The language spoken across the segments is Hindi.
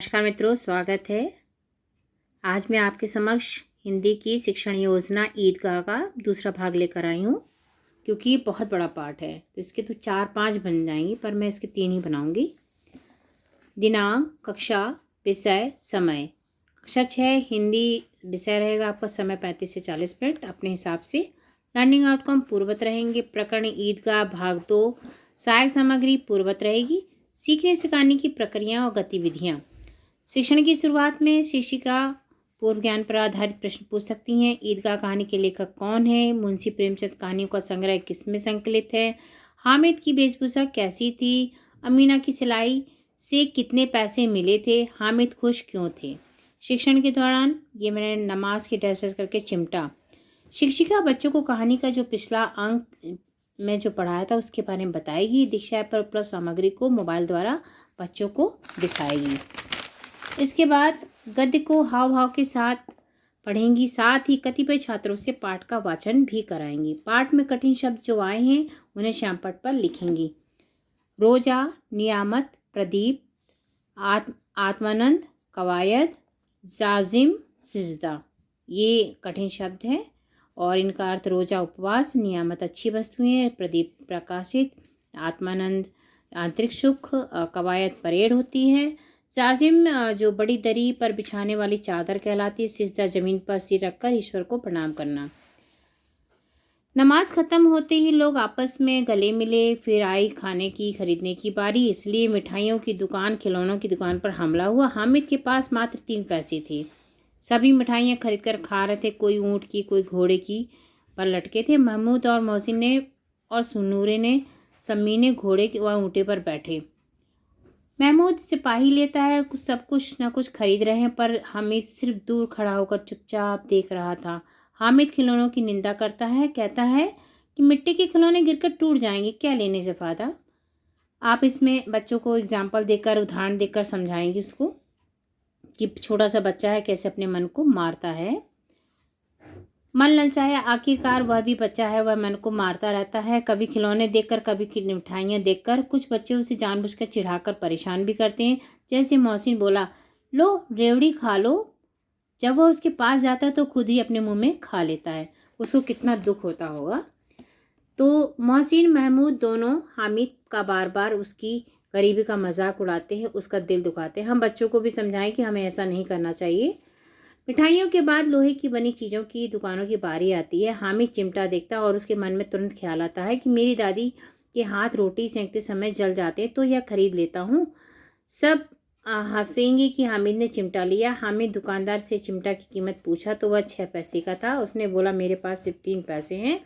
नमस्कार मित्रों, स्वागत है। आज मैं आपके समक्ष हिंदी की शिक्षण योजना ईदगाह का दूसरा भाग लेकर आई हूँ, क्योंकि ये बहुत बड़ा पाठ है तो इसके तो 4-5 बन जाएंगी, पर मैं इसके 3 ही बनाऊंगी। दिनांक, कक्षा, विषय, समय। कक्षा 6 हिंदी विषय रहेगा आपका। समय 35 से 40 मिनट अपने हिसाब से। लर्निंग आउटकम पूर्ववत रहेंगे। प्रकरण ईदगाह भाग 2। सहायक सामग्री पूर्ववत रहेगी। सीखने सिखाने की प्रक्रिया और गतिविधियाँ। शिक्षण की शुरुआत में शिक्षिका पूर्व ज्ञान पर आधारित प्रश्न पूछ सकती हैं। ईदगाह कहानी के लेखक कौन है? मुंशी प्रेमचंद कहानियों का संग्रह किसमें संकलित है? हामिद की वेशभूषा कैसी थी? अमीना की सिलाई से कितने पैसे मिले थे? हामिद खुश क्यों थे? शिक्षण के दौरान ये मैंने नमाज की ड्रेसेस करके चिमटा। शिक्षिका बच्चों को कहानी का जो पिछला अंक में जो पढ़ाया था उसके बारे में बताएगी। दीक्षा पर उपलब्ध सामग्री को मोबाइल द्वारा बच्चों को दिखाएगी। इसके बाद गद्य को हाव भाव के साथ पढ़ेंगी, साथ ही कतिपय छात्रों से पाठ का वाचन भी कराएंगी। पाठ में कठिन शब्द जो आए हैं उन्हें श्यामपट्ट पर लिखेंगी। रोजा, नियामत, प्रदीप, आत्मानंद, कवायद, जाजिम, सिजदा, ये कठिन शब्द हैं और इनका अर्थ रोजा उपवास, नियामत अच्छी वस्तुएं, प्रदीप प्रकाशित, आत्मानंद आंतरिक सुख, कवायद परेड होती है, जाजिम जो बड़ी दरी पर बिछाने वाली चादर कहलाती है, सिजदा जमीन पर सिर रखकर ईश्वर को प्रणाम करना। नमाज खत्म होते ही लोग आपस में गले मिले। फिर आई खाने की खरीदने की बारी, इसलिए मिठाइयों की दुकान, खिलौनों की दुकान पर हमला हुआ। हामिद के पास मात्र 3 पैसे थे। सभी मिठाइयाँ खरीद कर खा रहे थे। कोई ऊँट की, कोई घोड़े की पर लटके थे। महमूद और मोहसिन ने और सुनूरे ने, सम्मी ने घोड़े व ऊँटे पर बैठे। महमूद सिपाही लेता है, सब कुछ न कुछ खरीद रहे हैं, पर हामिद सिर्फ दूर खड़ा होकर चुपचाप देख रहा था। हामिद खिलौनों की निंदा करता है, कहता है कि मिट्टी के खिलौने गिरकर टूट जाएंगे, क्या लेने से फ़ायदा। आप इसमें बच्चों को एग्जाम्पल देकर, उदाहरण देकर समझाएंगे उसको कि छोटा सा बच्चा है कैसे अपने मन को मारता है। मन ललचाया, आखिरकार वह भी बच्चा है, वह मन को मारता रहता है, कभी खिलौने देखकर, कभी मिठाइयाँ देखकर। कुछ बच्चे उसे जानबूझकर चिढ़ाकर परेशान भी करते हैं। जैसे मोहसिन बोला, लो रेवड़ी खा लो। जब वह उसके पास जाता है तो खुद ही अपने मुंह में खा लेता है। उसको कितना दुख होता होगा। तो मोहसिन, महमूद दोनों हामिद का बार बार उसकी गरीबी का मजाक उड़ाते हैं, उसका दिल दुखाते हैं। हम बच्चों को भी समझाएं कि हमें ऐसा नहीं करना चाहिए। मिठाइयों के बाद लोहे की बनी चीज़ों की दुकानों की बारी आती है। हामिद चिमटा देखता और उसके मन में तुरंत ख्याल आता है कि मेरी दादी के हाथ रोटी सेंकते समय जल जाते तो यह खरीद लेता हूँ। सब हंसेंगे कि हामिद ने चिमटा लिया। हामिद दुकानदार से चिमटा की कीमत पूछा तो वह 6 पैसे का था। उसने बोला, मेरे पास सिर्फ 3 पैसे हैं।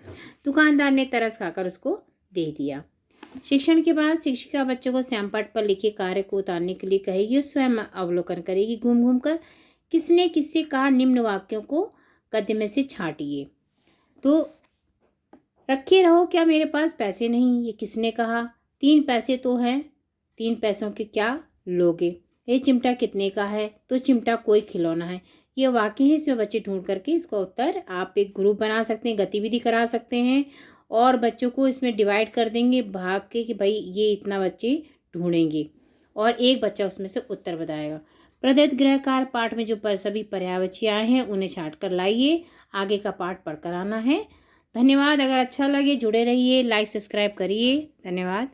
दुकानदार ने तरस खाकर उसको दे दिया। शिक्षण के बाद शिक्षिका बच्चों को श्यामपट्ट पर लिखे कार्य को उतारने के लिए कहेगी और स्वयं अवलोकन करेगी घूम घूम कर। किसने किससे कहा, निम्न वाक्यों को गद्य में से छांटिए। तो रखे रहो, क्या मेरे पास पैसे नहीं, ये किसने कहा? 3 पैसे तो हैं, 3 पैसों के क्या लोगे? ये चिमटा कितने का है? तो चिमटा कोई खिलौना है। ये वाक्य है, इसमें बच्चे ढूंढ करके इसका उत्तर आप एक ग्रुप बना सकते हैं, गतिविधि करा सकते हैं और बच्चों को इसमें डिवाइड कर देंगे भाग के कि भाई ये इतना बच्चे ढूंढेंगे और एक बच्चा उसमें से उत्तर बताएगा। प्रदत्त गृह कार्य पाठ में जो सभी पर्यायवाची हैं उन्हें छांट कर लाइए। आगे का पाठ पढ़कर आना है। धन्यवाद। अगर अच्छा लगे जुड़े रहिए, लाइक सब्सक्राइब करिए। धन्यवाद।